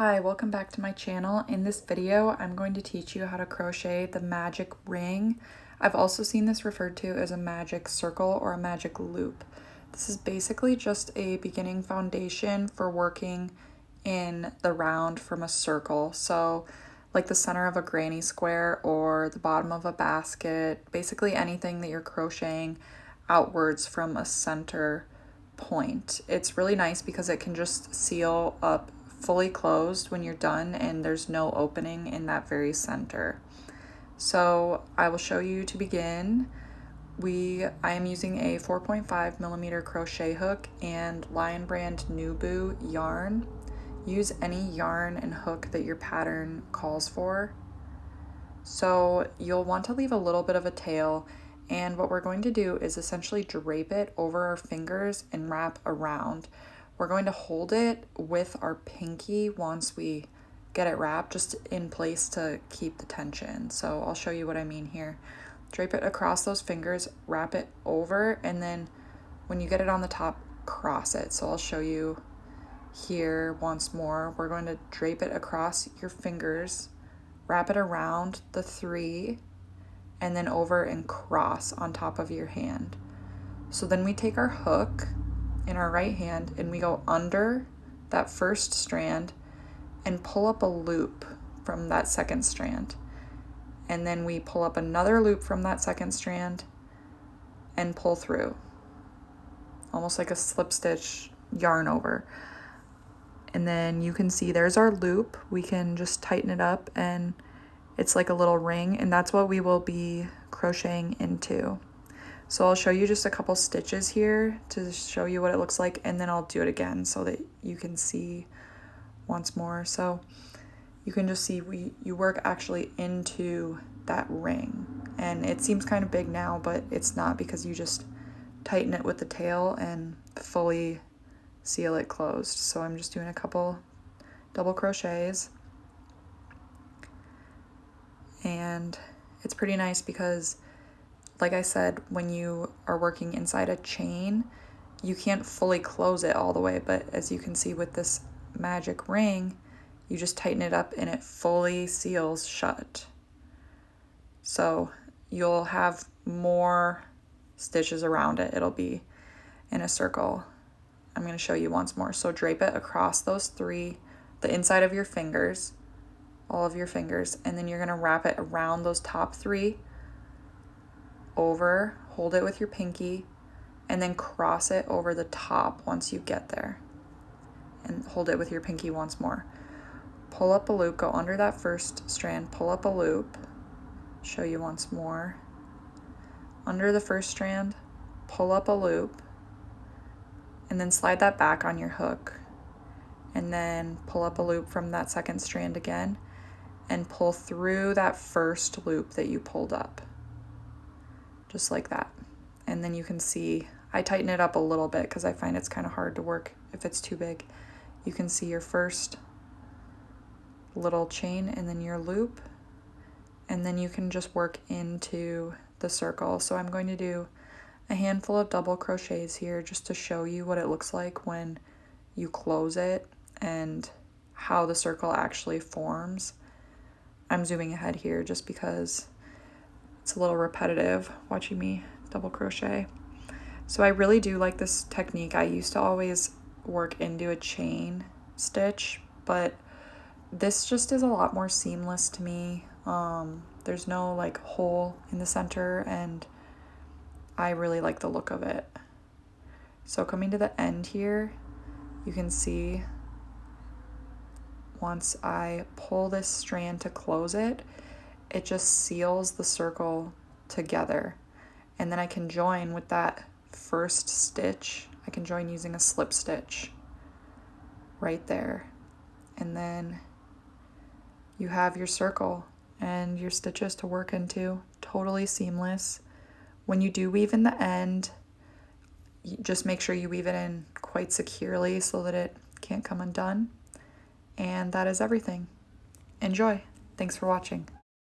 Hi, welcome back to my channel. In this video, I'm going to teach you how to crochet the magic ring. I've also seen this referred to as a magic circle or a magic loop. This is basically just a beginning foundation for working in the round from a circle. So like the center of a granny square or the bottom of a basket, basically anything that you're crocheting outwards from a center point. It's really nice because it can just seal up fully closed when you're done and there's no opening in that very center. So I will show you to begin. I am using a 4.5 millimeter crochet hook and Lion Brand Nubu yarn. Use any yarn and hook that your pattern calls for. So you'll want to leave a little bit of a tail, and what we're going to do is essentially drape it over our fingers and wrap around. We're going to hold it with our pinky once we get it wrapped, just in place to keep the tension. So I'll show you what I mean here. Drape it across those fingers, wrap it over, and then when you get it on the top, cross it. So I'll show you here once more. We're going to drape it across your fingers, wrap it around the three, and then over and cross on top of your hand. So then we take our hook in our right hand and we go under that first strand and pull up a loop from that second strand. And then we pull up another loop from that second strand and pull through. Almost like a slip stitch yarn over. And then you can see there's our loop. We can just tighten it up and it's like a little ring, and that's what we will be crocheting into. So I'll show you just a couple stitches here to show you what it looks like, and then I'll do it again so that you can see once more. So you can just see you work actually into that ring, and it seems kind of big now, but it's not, because you just tighten it with the tail and fully seal it closed. So I'm just doing a couple double crochets, and it's pretty nice because, like I said, when you are working inside a chain, you can't fully close it all the way, but as you can see with this magic ring, you just tighten it up and it fully seals shut. So you'll have more stitches around it. It'll be in a circle. I'm going to show you once more. So drape it across those three, the inside of your fingers, all of your fingers, and then you're going to wrap it around those top three, over, hold it with your pinky, and then cross it over the top once you get there, and hold it with your pinky once more. Pull up a loop, go under that first strand, pull up a loop, show you once more. Under the first strand, pull up a loop, and then slide that back on your hook, and then pull up a loop from that second strand again, and pull through that first loop that you pulled up. Just like that. And then you can see, I tighten it up a little bit because I find it's kind of hard to work if it's too big. You can see your first little chain and then your loop, and then you can just work into the circle. So I'm going to do a handful of double crochets here just to show you what it looks like when you close it and how the circle actually forms. I'm zooming ahead here just because it's a little repetitive watching me double crochet. So I really do like this technique. I used to always work into a chain stitch, but this just is a lot more seamless to me. There's no like hole in the center, and I really like the look of it. So coming to the end here, you can see once I pull this strand to close it, it just seals the circle together. And then I can join with that first stitch. I can join using a slip stitch right there. And then you have your circle and your stitches to work into. Totally seamless. When you do weave in the end, just make sure you weave it in quite securely so that it can't come undone. And that is everything. Enjoy. Thanks for watching.